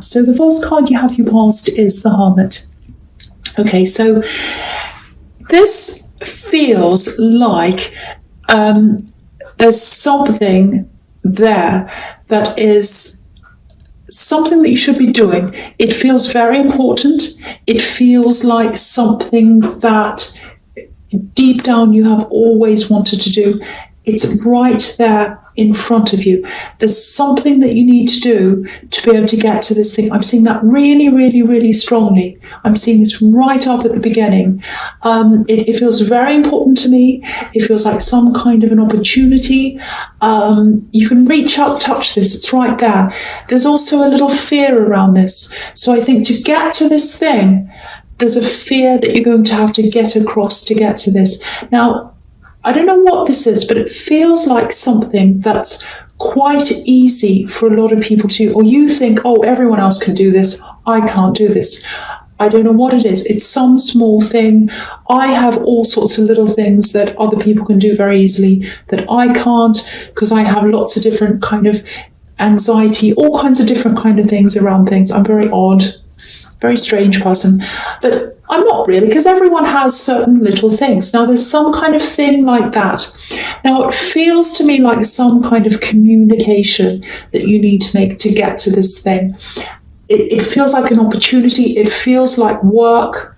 So the first card you have, your past, is the Hermit. Okay, so this feels like there's something there that is something that you should be doing. It feels very important. It feels like something that deep down you have always wanted to do. It's right there in front of you. There's something that you need to do to be able to get to this thing. I'm seeing that really, really, really strongly. I'm seeing this right up at the beginning. It feels very important to me. It feels like some kind of an opportunity. You can reach out, touch this. It's right there. There's also a little fear around this. So I think to get to this thing, there's a fear that you're going to have to get across to get to this. Now, I don't know what this is, but it feels like something that's quite easy for a lot of people to, or you think, oh, everyone else can do this. I can't do this. I don't know what it is. It's some small thing. I have all sorts of little things that other people can do very easily that I can't, because I have lots of different kind of anxiety, all kinds of different kind of things around things. I'm very odd, very strange person. But I'm not really, because everyone has certain little things. Now, there's some kind of thing like that. Now, it feels to me like some kind of communication that you need to make to get to this thing. It feels like an opportunity. It feels like work.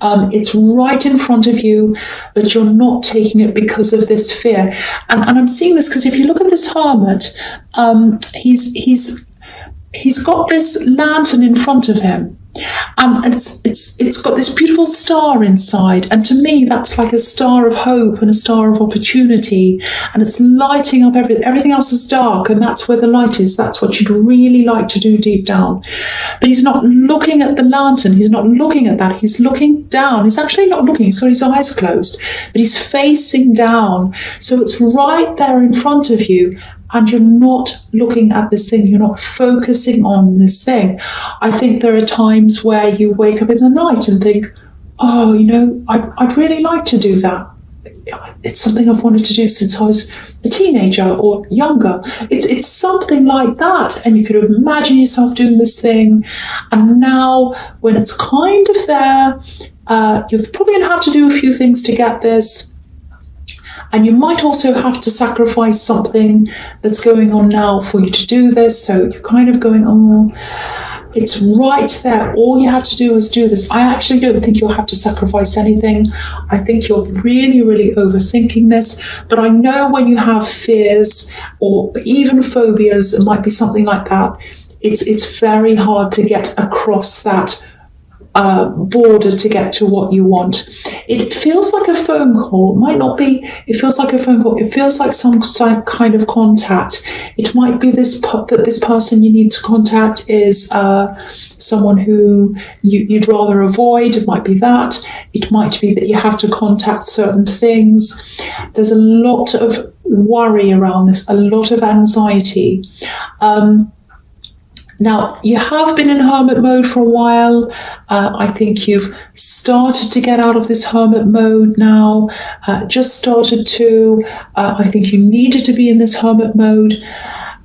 It's right in front of you, but you're not taking it because of this fear. And I'm seeing this because if you look at this Hermit, he's got this lantern in front of him. And it's got this beautiful star inside, and to me that's like a star of hope and a star of opportunity, and it's lighting up everything else is dark, and that's where the light is. That's what you'd really like to do deep down. But he's not looking at the lantern, he's not looking at that, he's looking down. He's actually not looking, he's got his eyes closed, but he's facing down, so it's right there in front of you. And you're not looking at this thing, you're not focusing on this thing. I think there are times where you wake up in the night and think, oh, I'd really like to do that. It's something I've wanted to do since I was a teenager or younger. It's something like that. And you could imagine yourself doing this thing. And now when it's kind of there, you're probably going to have to do a few things to get this. And you might also have to sacrifice something that's going on now for you to do this. So you're kind of going, oh, it's right there. All you have to do is do this. I actually don't think you'll have to sacrifice anything. I think you're really, really overthinking this. But I know when you have fears or even phobias, it might be something like that. It's very hard to get across that border to get to what you want. It feels like a phone call. It might not be. It feels like a phone call. It feels like some kind of contact. It might be that this person you need to contact is someone who you'd rather avoid. It might be that. It might be that you have to contact certain things. There's a lot of worry around this, a lot of anxiety. Now, you have been in hermit mode for a while. I think you've started to get out of this hermit mode now, just started to. I think you needed to be in this hermit mode.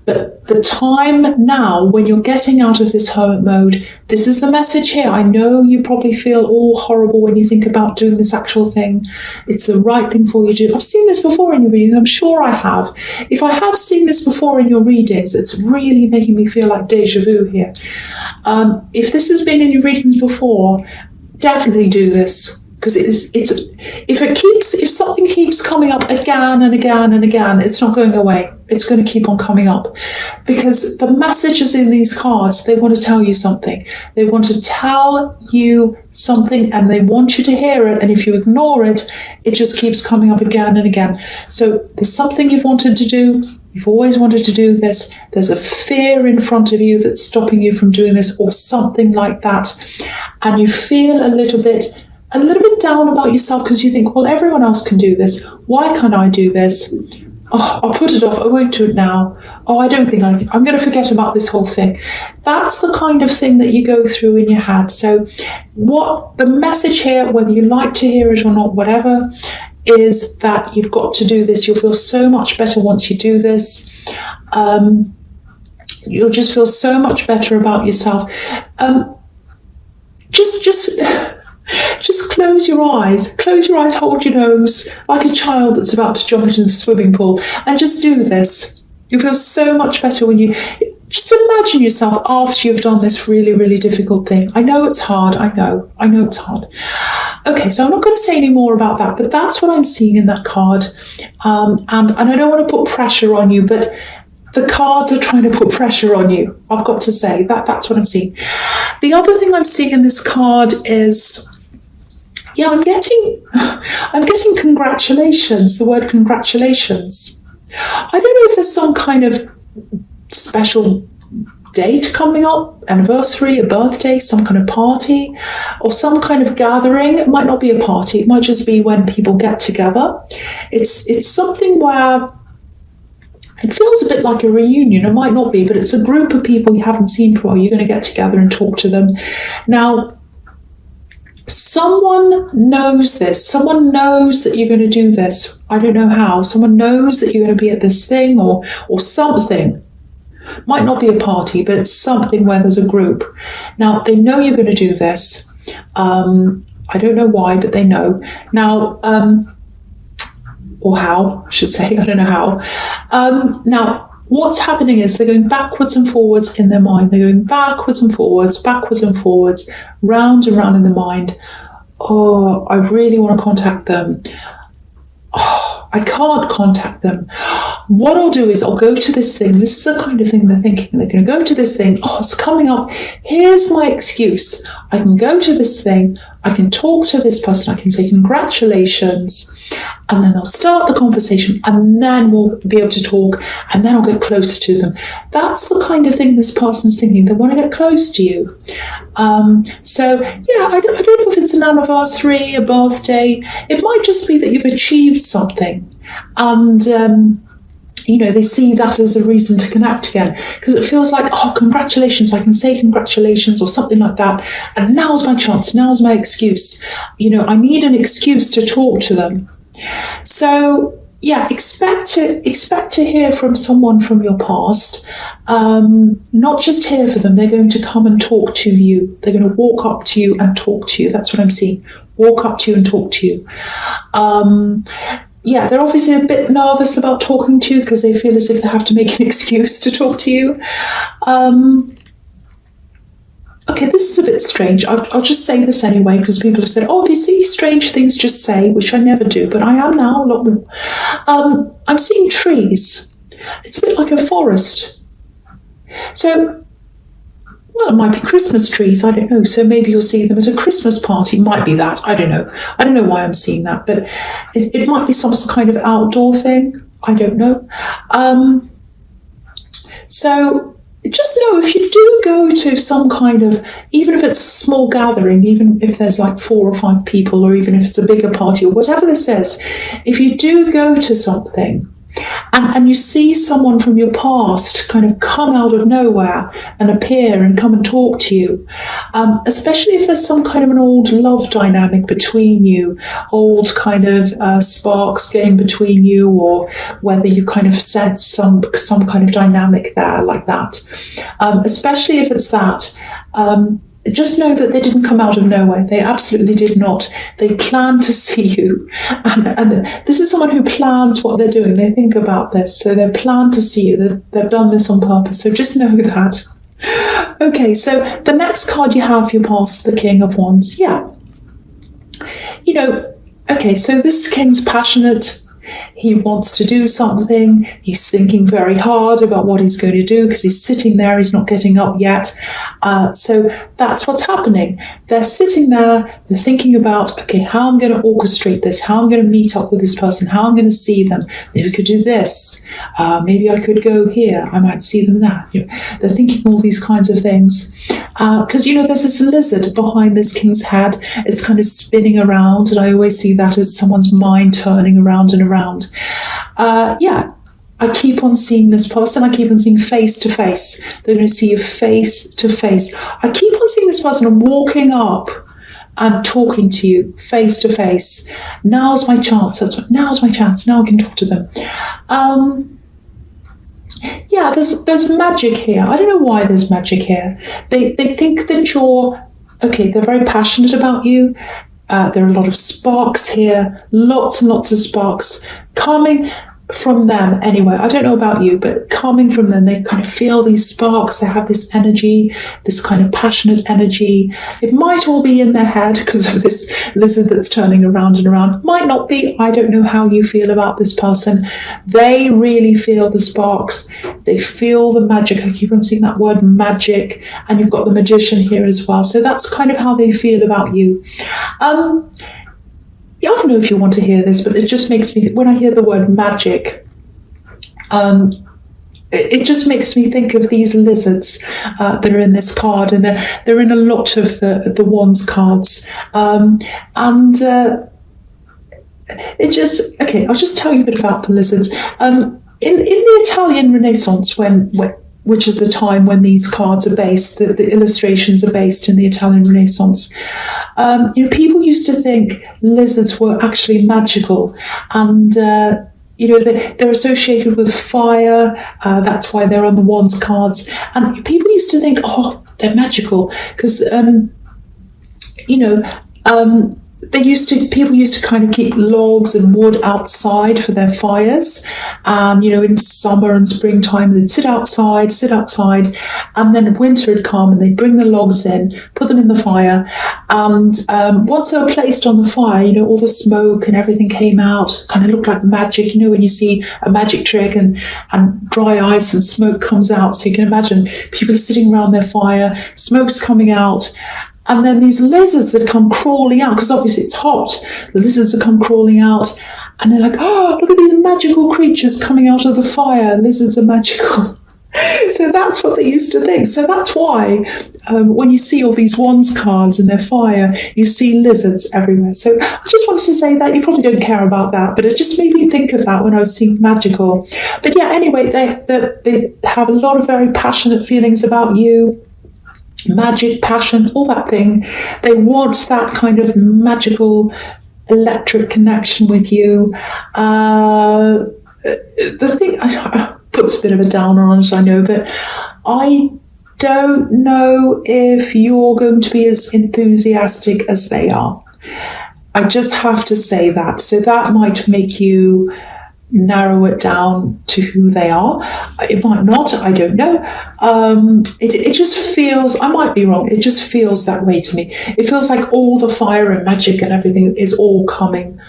But the time now when you're getting out of this hermit mode, this is the message here. I know you probably feel all horrible when you think about doing this actual thing. It's the right thing for you to do. I've seen this before in your readings. I'm sure I have. If I have seen this before in your readings, it's really making me feel like deja vu here. If this has been in your readings before, definitely do this. Because if something keeps coming up again and again and again, it's not going away. It's going to keep on coming up. Because the messages in these cards, they want to tell you something. They want to tell you something and they want you to hear it. And if you ignore it, it just keeps coming up again and again. So there's something you've wanted to do. You've always wanted to do this. There's a fear in front of you that's stopping you from doing this or something like that. And you feel a little bit down about yourself because you think, well, everyone else can do this. Why can't I do this? Oh, I'll put it off. I won't do it now. Oh, I don't think I'm going to forget about this whole thing. That's the kind of thing that you go through in your head. So what the message here, whether you like to hear it or not, whatever, is that you've got to do this. You'll feel so much better once you do this. You'll just feel so much better about yourself. Just close your eyes. Close your eyes, hold your nose like a child that's about to jump into the swimming pool, and just do this. You feel so much better when you just imagine yourself after you've done this really, really difficult thing. I know it's hard. I know it's hard. Okay, so I'm not going to say any more about that, but that's what I'm seeing in that card. And I don't want to put pressure on you, but the cards are trying to put pressure on you. I've got to say that's what I'm seeing. The other thing I'm seeing in this card is, I'm getting congratulations, the word congratulations. I don't know if there's some kind of special date coming up, anniversary, a birthday, some kind of party, or some kind of gathering. It might not be a party, it might just be when people get together. It's something where it feels a bit like a reunion. It might not be, but it's a group of people you haven't seen for a while. You're going to get together and talk to them. Now, someone knows this. Someone knows that you're going to do this. I don't know how. Someone knows that you're going to be at this thing or something. Might not be a party, but it's something where there's a group. Now, they know you're going to do this. I don't know why, but they know. Now, or how, I should say. I don't know how. Now, what's happening is they're going backwards and forwards in their mind. They're going backwards and forwards, round and round in the mind. Oh, I really want to contact them. Oh, I can't contact them. What I'll do is I'll go to this thing. This is the kind of thing they're thinking. They're going to go to this thing. Oh, it's coming up. Here's my excuse. I can go to this thing. I can talk to this person. I can say congratulations. And then they'll start the conversation, and then we'll be able to talk, and then I'll get closer to them. That's the kind of thing this person's thinking. They want to get close to you. I don't know if it's an anniversary, a birthday. It might just be that you've achieved something, and they see that as a reason to connect again, because it feels like, oh, congratulations, I can say congratulations or something like that, and now's my chance, now's my excuse. I need an excuse to talk to them. So expect to hear from someone from your past. Not just hear for them. They're going to come and talk to you. They're going to walk up to you and talk to you. That's what I'm seeing. Walk up to you and talk to you. They're obviously a bit nervous about talking to you because they feel as if they have to make an excuse to talk to you. Okay, this is a bit strange. I'll just say this anyway, because people have said, oh, if you see strange things, just say, which I never do, but I am now a lot more. I'm seeing trees. It's a bit like a forest. So, well, it might be Christmas trees, I don't know. So maybe you'll see them at a Christmas party. Might be that, I don't know. I don't know why I'm seeing that, but it might be some kind of outdoor thing. I don't know. So just know, if you do go to some kind of, even if it's a small gathering, even if there's like 4 or 5 people, or even if it's a bigger party or whatever this is, if you do go to something and you see someone from your past kind of come out of nowhere and appear and come and talk to you, especially if there's some kind of an old love dynamic between you, old kind of sparks getting between you, or whether you kind of sense some kind of dynamic there like that, especially if it's that, just know that they didn't come out of nowhere. They absolutely did not. They plan to see you. And this is someone who plans what they're doing. They think about this. So they plan to see you. They've done this on purpose. So just know that. Okay, so the next card you have, your past, the King of Wands. Yeah. Okay, so this king's passionate. He wants to do something. He's thinking very hard about what he's going to do because he's sitting there. He's not getting up yet. So that's what's happening. They're sitting there. They're thinking about, okay, how I'm going to orchestrate this, how I'm going to meet up with this person, how I'm going to see them. Maybe I could do this. Maybe I could go here. I might see them there. They're thinking all these kinds of things. Because, there's this lizard behind this king's head. It's kind of spinning around. And I always see that as someone's mind turning around and around. I keep on seeing this person. I keep on seeing face to face. They're going to see you face to face. I keep on seeing this person walking up and talking to you face to face. Now's my chance. Now's my chance. Now I can talk to them. Yeah, there's magic here. I don't know why there's magic here. They think that you're okay. They're very passionate about you. There are a lot of sparks here, lots and lots of sparks coming from them anyway. I don't know about you, but coming from them, they kind of feel these sparks. They have this energy, this kind of passionate energy. It might all be in their head because of this lizard that's turning around and around. Might not be. I don't know how you feel about this person. They really feel the sparks. They feel the magic. I keep on seeing that word magic, and you've got the magician here as well. So that's kind of how they feel about you. I don't know if you want to hear this, but it just makes me, when I hear the word magic, it just makes me think of these lizards that are in this card, and they're in a lot of the Wands cards. It just, okay, I'll just tell you a bit about the lizards. In the Italian Renaissance, which is the time when these cards are based, the illustrations are based in the Italian Renaissance. People used to think lizards were actually magical, and they're associated with fire. That's why they're on the Wands cards, and people used to think, oh, they're magical because people used to kind of keep logs and wood outside for their fires. And, in summer and springtime, they'd sit outside, and then winter had come and they'd bring the logs in, put them in the fire. And once they were placed on the fire, all the smoke and everything came out, kind of looked like magic, when you see a magic trick and dry ice and smoke comes out. So you can imagine people are sitting around their fire, smoke's coming out. And then these lizards would come crawling out, because obviously it's hot. The lizards would come crawling out, and they're like, oh, look at these magical creatures coming out of the fire. Lizards are magical. So that's what they used to think. So that's why when you see all these Wands cards and their fire, you see lizards everywhere. So I just wanted to say that. You probably don't care about that, but it just made me think of that when I was seeing magical. But yeah, anyway, they have a lot of very passionate feelings about you. Magic, passion, all that thing. They want that kind of magical electric connection with you. The thing puts a bit of a downer on it, I know, but I don't know if you're going to be as enthusiastic as they are. I just have to say that. So that might make you narrow it down to who they are. It might not, I don't know. It just feels, I might be wrong, it just feels that way to me. It feels like all the fire and magic and everything is all coming,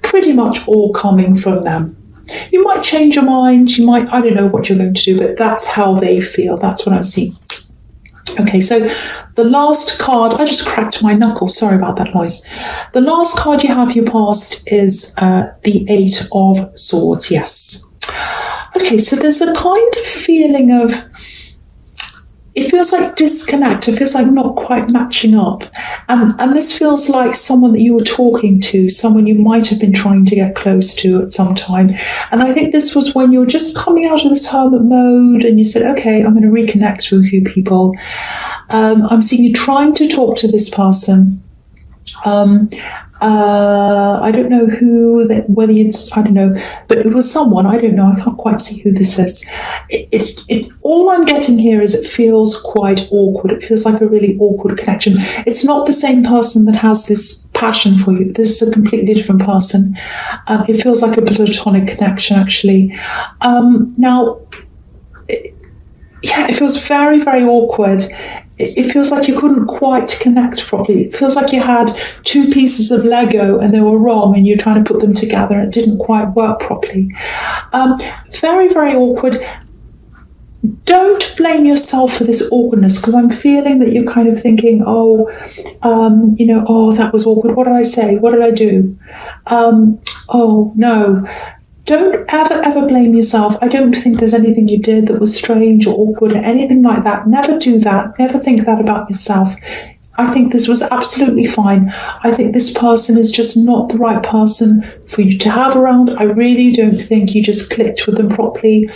pretty much all coming from them. You might change your mind, you might, I don't know what you're going to do, but that's how they feel. That's what I'm seeing. Okay, so the last card, I just cracked my knuckle, sorry about that noise. The last card you have your past is the Eight of Swords, yes. Okay, so there's a kind of feeling of, it feels like disconnect, it feels like not quite matching up. And this feels like someone that you were talking to, someone you might have been trying to get close to at some time. And I think this was when you were just coming out of this hermit mode and you said, okay, I'm going to reconnect with a few people. I'm seeing you trying to talk to this person. I don't know whether it's, I don't know, but it was someone, I don't know, I can't quite see who this is. All I'm getting here is it feels quite awkward. It feels like a really awkward connection. It's not the same person that has this passion for you. This is a completely different person. It feels like a platonic connection, actually. It feels very, very awkward. It feels like you couldn't quite connect properly. It feels like you had two pieces of Lego and they were wrong and you're trying to put them together and it didn't quite work properly. Very, very awkward. Don't blame yourself for this awkwardness, because I'm feeling that you're kind of thinking, oh, that was awkward. What did I say? What did I do? Oh, no. Don't ever blame yourself. I don't think there's anything you did that was strange or awkward or anything like that. Never do that. Never think that about yourself. I think this was absolutely fine. I think this person is just not the right person for you to have around. I really don't think you just clicked with them properly.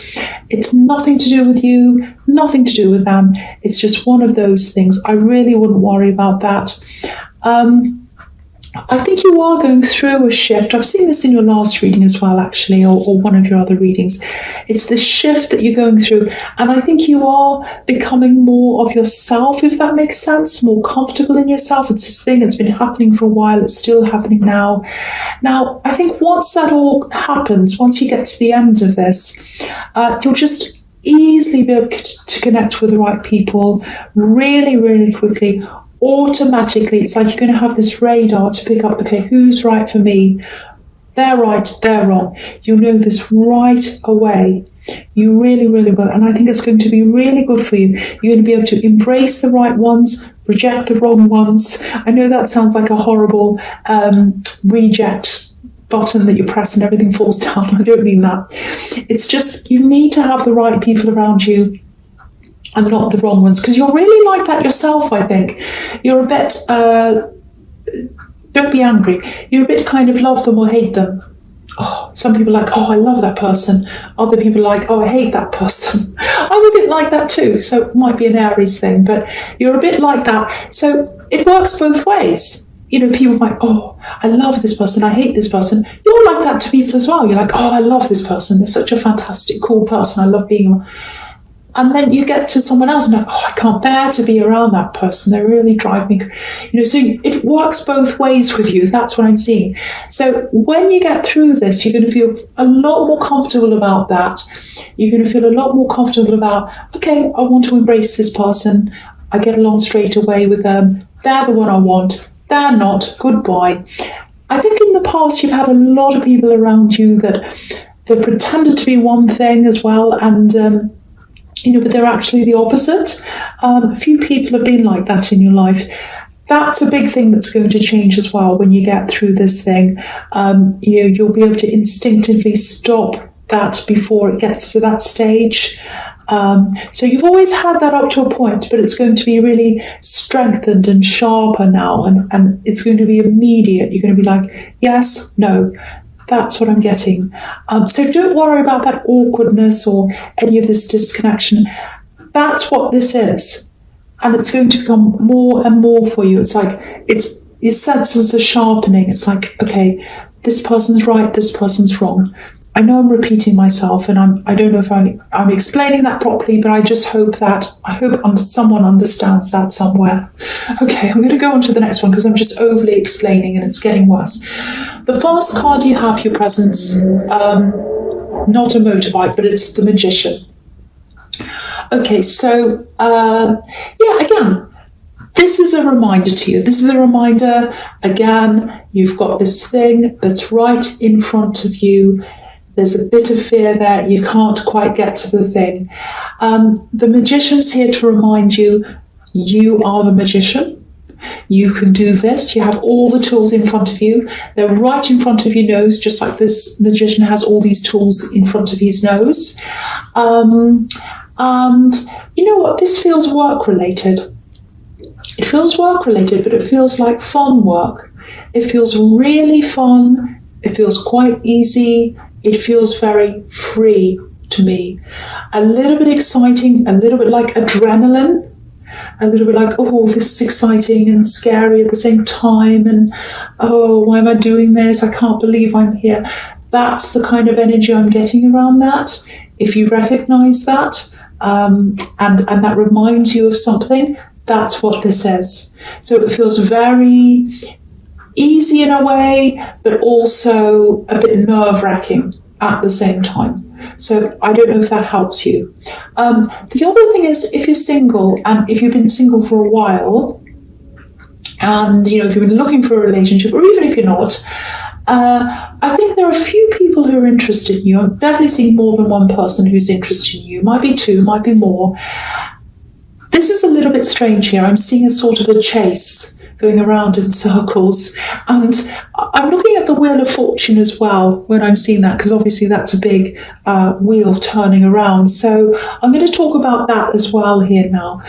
It's nothing to do with you, nothing to do with them. It's just one of those things. I really wouldn't worry about that. I think you are going through a shift. I've seen this in your last reading as well, actually, or one of your other readings. It's the shift that you're going through. And I think you are becoming more of yourself, if that makes sense, more comfortable in yourself. It's this thing that's been happening for a while. It's still happening now. Now, I think once that all happens, once you get to the end of this, you'll just easily be able to connect with the right people really, really quickly. Automatically, it's like you're going to have this radar to pick up, okay, who's right for me? They're right, they're wrong. You'll know this right away. You really, really will. And I think it's going to be really good for you. You're going to be able to embrace the right ones, reject the wrong ones. I know that sounds like a horrible reject button that you press and everything falls down. I don't mean that. It's just you need to have the right people around you and not the wrong ones, because you're really like that yourself, I think. You're a bit, don't be angry, you're a bit kind of love them or hate them. Oh, some people are like, oh, I love that person. Other people are like, oh, I hate that person. I'm a bit like that too, so it might be an Aries thing, but you're a bit like that. So it works both ways. You know, people might, oh, I love this person, I hate this person. You're like that to people as well. You're like, oh, I love this person. They're such a fantastic, cool person. I love being around. And then you get to someone else and like, oh, I can't bear to be around that person. They really drive me, you know, so it works both ways with you. That's what I'm seeing. So when you get through this, you're going to feel a lot more comfortable about that. You're going to feel a lot more comfortable about, okay, I want to embrace this person. I get along straight away with them. They're the one I want. They're not. Goodbye. I think in the past, you've had a lot of people around you that they pretended to be one thing as well. And, you know, but they're actually the opposite. A few people have been like that in your life. That's a big thing that's going to change as well when you get through this thing. You know, you'll be able to instinctively stop that before it gets to that stage. So you've always had that up to a point, but it's going to be really strengthened and sharper now, and it's going to be immediate. You're going to be like, yes, no. That's what I'm getting. So don't worry about that awkwardness or any of this disconnection. That's what this is. And it's going to become more and more for you. It's like, your senses are sharpening. It's like, okay, this person's right, this person's wrong. I know I'm repeating myself, and I don't know if I'm explaining that properly, but I just hope someone understands that somewhere. Okay, I'm going to go on to the next one because I'm just overly explaining and it's getting worse. The first card you have, your presence, not a motorbike, but it's the Magician. Okay, so, again, this is a reminder to you. This is a reminder, again, you've got this thing that's right in front of you. There's a bit of fear there. You can't quite get to the thing. The Magician's here to remind you, you are the magician. You can do this. You have all the tools in front of you. They're right in front of your nose, just like this magician has all these tools in front of his nose. And you know what? This feels work-related. It feels work-related, but it feels like fun work. It feels really fun. It feels quite easy. It feels very free to me. A little bit exciting, a little bit like adrenaline. A little bit like, oh, this is exciting and scary at the same time, and oh, why am I doing this? I can't believe I'm here. That's the kind of energy I'm getting around that. If you recognize that, and that reminds you of something, that's what this is. So it feels very easy in a way, but also a bit nerve-wracking at the same time. So I don't know if that helps you. The other thing is, if you're single, and if you've been single for a while, and you know, if you've been looking for a relationship, or even if you're not, I think there are a few people who are interested in you. I'm definitely seeing more than one person who's interested in you. Might be two, might be more. This is a little bit strange here. I'm seeing a sort of a chase going around in circles. And I'm looking at the Wheel of Fortune as well when I'm seeing that, because obviously that's a big wheel turning around. So I'm going to talk about that as well here now.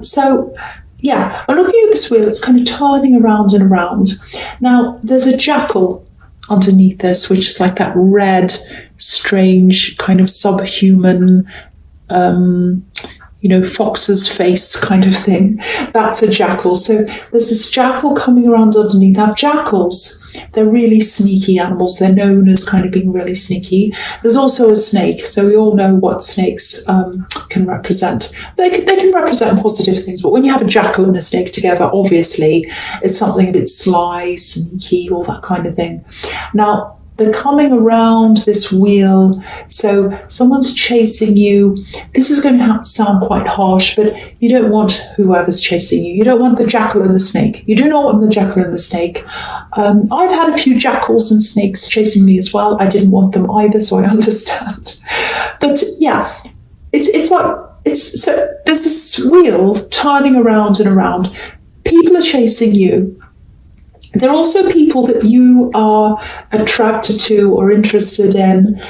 So yeah, I'm looking at this wheel. It's kind of turning around and around. Now, there's a jackal underneath this, which is like that red, strange, kind of subhuman fox's face kind of thing. That's a jackal. So there's this jackal coming around underneath. Now, jackals, they're really sneaky animals. They're known as kind of being really sneaky. There's also a snake. So we all know what snakes can represent. They can represent positive things, but when you have a jackal and a snake together, obviously it's something a bit sly, sneaky, all that kind of thing. Now, they're coming around this wheel, so someone's chasing you. This is going to sound quite harsh, but you don't want whoever's chasing you. You don't want the jackal and the snake. You do not want the jackal and the snake. I've had a few jackals and snakes chasing me as well. I didn't want them either, so I understand. But yeah, so there's this wheel turning around and around. People are chasing you. There are also people that you are attracted to or interested in.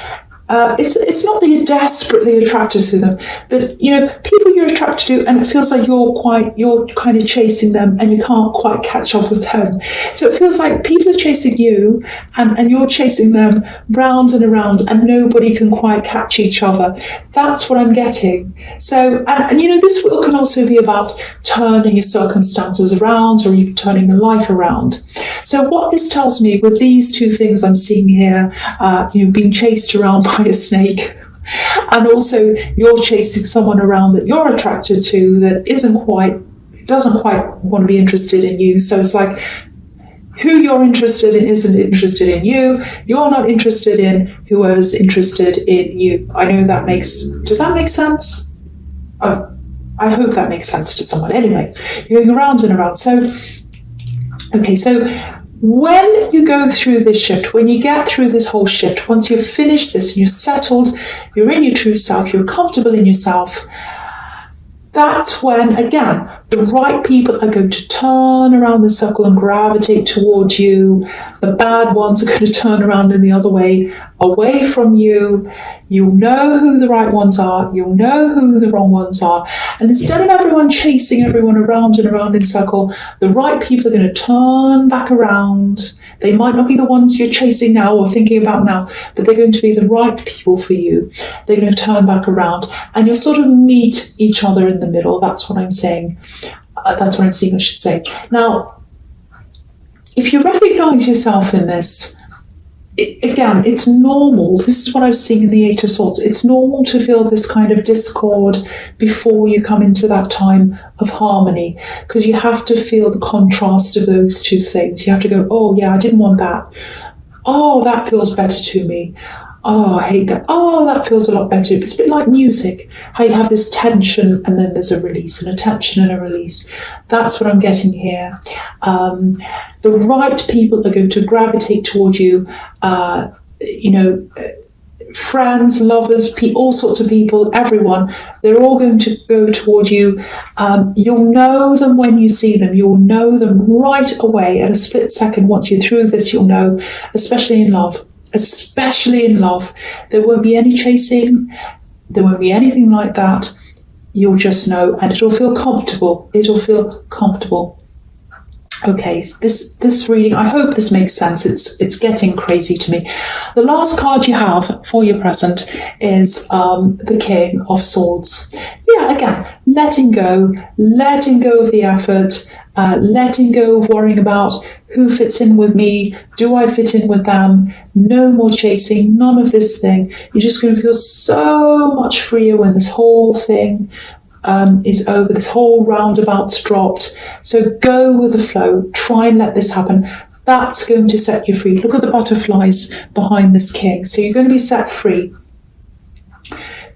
It's not that you're desperately attracted to them, but people you're attracted to, and it feels like you're kind of chasing them, and you can't quite catch up with them. So it feels like people are chasing you, and you're chasing them round and around, and nobody can quite catch each other. That's what I'm getting. So, and this wheel can also be about turning your circumstances around, or even turning your life around. So what this tells me with these two things I'm seeing here, being chased around by a snake, and also you're chasing someone around that you're attracted to that doesn't quite want to be interested in you. So it's like who you're interested in isn't interested in you. You're not interested in whoever's interested in you. I know does that make sense? Oh, I hope that makes sense to someone. Anyway, you're going around and around. So when you go through this shift, when you get through this whole shift, once you've finished this and you're settled, you're in your true self, you're comfortable in yourself, that's when, again, the right people are going to turn around the circle and gravitate towards you. The bad ones are going to turn around in the other way, away from you. You'll know who the right ones are. You'll know who the wrong ones are. And instead of everyone chasing everyone around and around in a circle, the right people are going to turn back around. They might not be the ones you're chasing now or thinking about now, but they're going to be the right people for you. They're going to turn back around, and you'll sort of meet each other in the middle. That's what I'm saying. That's what I'm seeing, I should say. Now, if you recognize yourself in this, again, it's normal. This is what I've seen in the Eight of Swords. It's normal to feel this kind of discord before you come into that time of harmony, because you have to feel the contrast of those two things. You have to go, oh yeah, I didn't want that. Oh, that feels better to me. Oh, I hate that. Oh, that feels a lot better. It's a bit like music, how you have this tension and then there's a release, and a tension and a release. That's what I'm getting here. The right people are going to gravitate toward you, friends, lovers, all sorts of people, everyone. They're all going to go toward you. You'll know them when you see them. You'll know them right away at a split second. Once you're through this, you'll know, especially in love. Especially in love, there won't be any chasing, there won't be anything like that. You'll just know, and it'll feel comfortable. It'll feel comfortable. Okay, this reading, I hope this makes sense. It's getting crazy to me. The last card you have for your present is the King of Swords. Yeah, again, letting go of the effort, letting go of worrying about who fits in with me, do I fit in with them? No more chasing, none of this thing. You're just going to feel so much freer when this whole thing is over, this whole roundabout's dropped. So go with the flow, try and let this happen. That's going to set you free. Look at the butterflies behind this king. So you're going to be set free.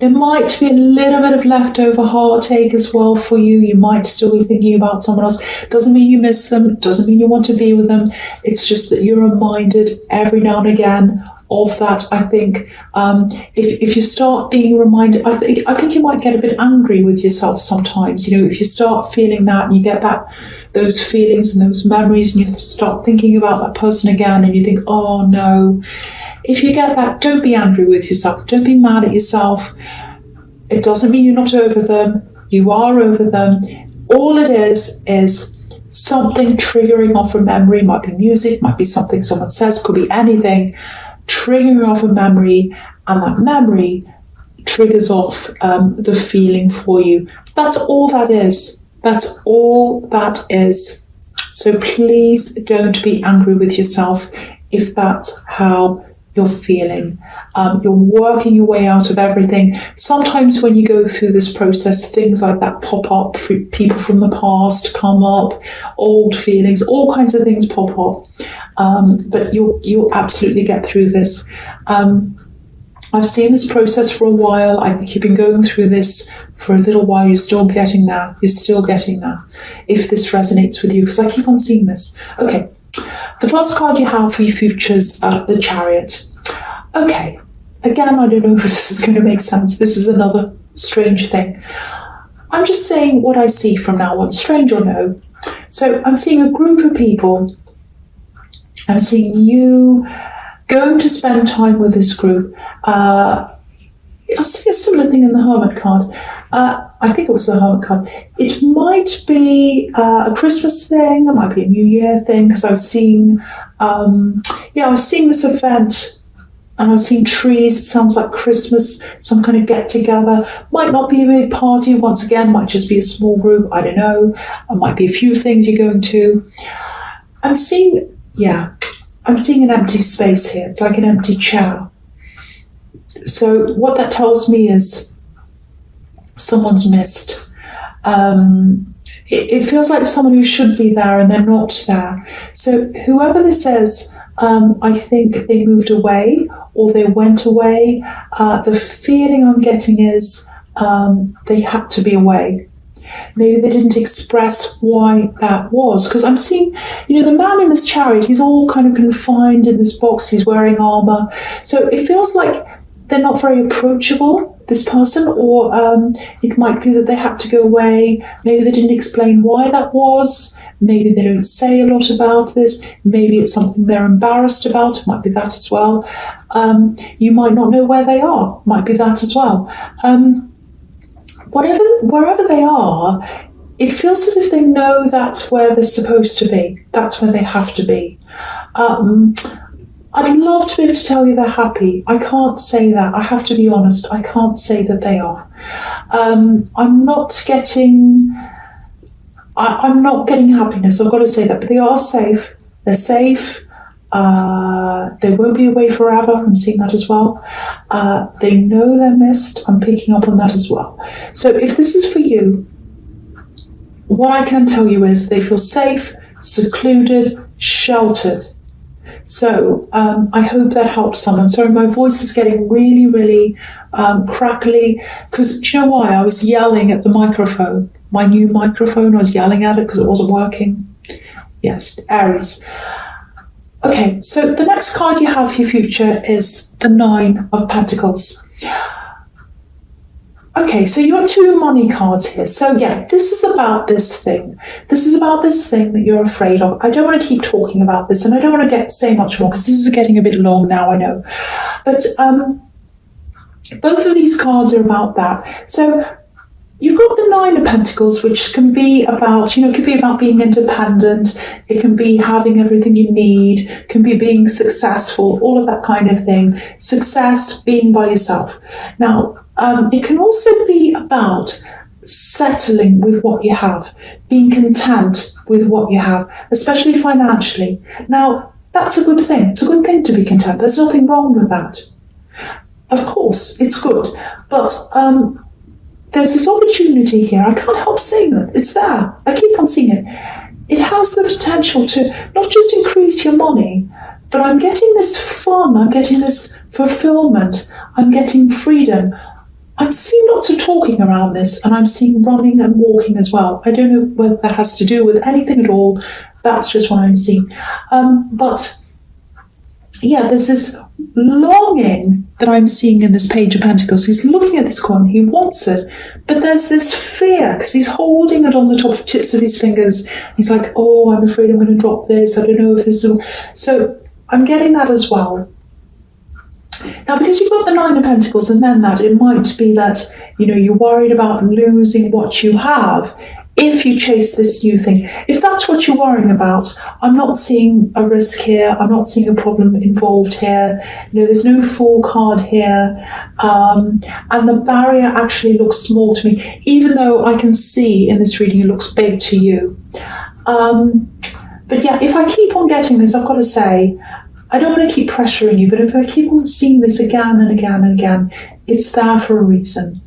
There might be a little bit of leftover heartache as well for you. You might still be thinking about someone else. Doesn't mean you miss them. Doesn't mean you want to be with them. It's just that you're reminded every now and again of that. I think if you start being reminded, I think you might get a bit angry with yourself sometimes. If you start feeling that and you get those feelings and those memories, and you start thinking about that person again, and you think, oh no. If you get that, don't be angry with yourself. Don't be mad at yourself. It doesn't mean you're not over them. You are over them. All it is something triggering off a memory. Might be music, might be something someone says, could be anything. Triggering off a memory, and that memory triggers off the feeling for you. That's all that is. That's all that is. So please don't be angry with yourself if that's how you're feeling. You're working your way out of everything. Sometimes when you go through this process, things like that pop up. People from the past come up, old feelings, all kinds of things pop up. But you'll absolutely get through this. I've seen this process for a while. I think you've been going through this for a little while. You're still getting that. You're still getting that. If this resonates with you, because I keep on seeing this. Okay. The first card you have for your futures, the Chariot. Okay. Again, I don't know if this is going to make sense. This is another strange thing. I'm just saying what I see from now on, strange or no. So I'm seeing a group of people. I'm seeing you going to spend time with this group. I see a similar thing in the Hermit card. I think it was the Hermit card. It might be a Christmas thing. It might be a New Year thing, because I was seeing, I was seeing this event, and I was seeing trees. It sounds like Christmas, some kind of get together. Might not be a big party. Once again, might just be a small group. I don't know. It might be a few things you're going to. I'm seeing an empty space here. It's like an empty chair. So what that tells me is someone's missed. It feels like someone who should be there and they're not there. So whoever this is, I think they moved away or they went away. The feeling I'm getting is they had to be away. Maybe they didn't express why that was, because I'm seeing, the man in this chariot, he's all kind of confined in this box, he's wearing armor. So it feels like they're not very approachable, this person, or it might be that they had to go away. Maybe they didn't explain why that was. Maybe they don't say a lot about this. Maybe it's something they're embarrassed about. It might be that as well. You might not know where they are. Might be that as well. Wherever they are, it feels as if they know that's where they're supposed to be. That's where they have to be. I'd love to be able to tell you they're happy. I can't say that. I have to be honest. I can't say that they are. I'm not getting happiness. I've got to say that. But they are safe. They're safe. They won't be away forever. I'm seeing that as well. They know they're missed. I'm picking up on that as well. So if this is for you, what I can tell you is they feel safe, secluded, sheltered. So I hope that helps someone. Sorry, my voice is getting really, really crackly, because do you know why? I was yelling at the microphone, my new microphone. I was yelling at it because it wasn't working. Yes, Aries. Okay, so the next card you have for your future is the Nine of Pentacles. Okay, so you have two money cards here. So yeah, this is about this thing. This is about this thing that you're afraid of. I don't want to keep talking about this, and I don't want to say much more because this is getting a bit long now, I know. But both of these cards are about that. So you've got the Nine of Pentacles, which can be about, it could be about being independent. It can be having everything you need. It can be being successful, all of that kind of thing. Success, being by yourself. Now, it can also be about settling with what you have, being content with what you have, especially financially. Now, that's a good thing. It's a good thing to be content. There's nothing wrong with that. Of course, it's good. But there's this opportunity here. I can't help saying that. It's there. I keep on seeing it. It has the potential to not just increase your money, but I'm getting this fun. I'm getting this fulfillment. I'm getting freedom. I'm seeing lots of talking around this, and I'm seeing running and walking as well. I don't know whether that has to do with anything at all. That's just what I'm seeing. But yeah, there's this longing that I'm seeing in this Page of Pentacles. He's looking at this coin, he wants it, but there's this fear because he's holding it on the top of tips of his fingers. He's like, oh, I'm afraid I'm going to drop this. I don't know if this is... So I'm getting that as well. Now, because you've got the Nine of Pentacles and then that, it might be that, you're worried about losing what you have. if you chase this new thing, if that's what you're worrying about, I'm not seeing a risk here. I'm not seeing a problem involved here. There's no Fool card here. And the barrier actually looks small to me, even though I can see in this reading it looks big to you. But yeah, if I keep on getting this, I've got to say, I don't want to keep pressuring you, but if I keep on seeing this again and again and again, it's there for a reason.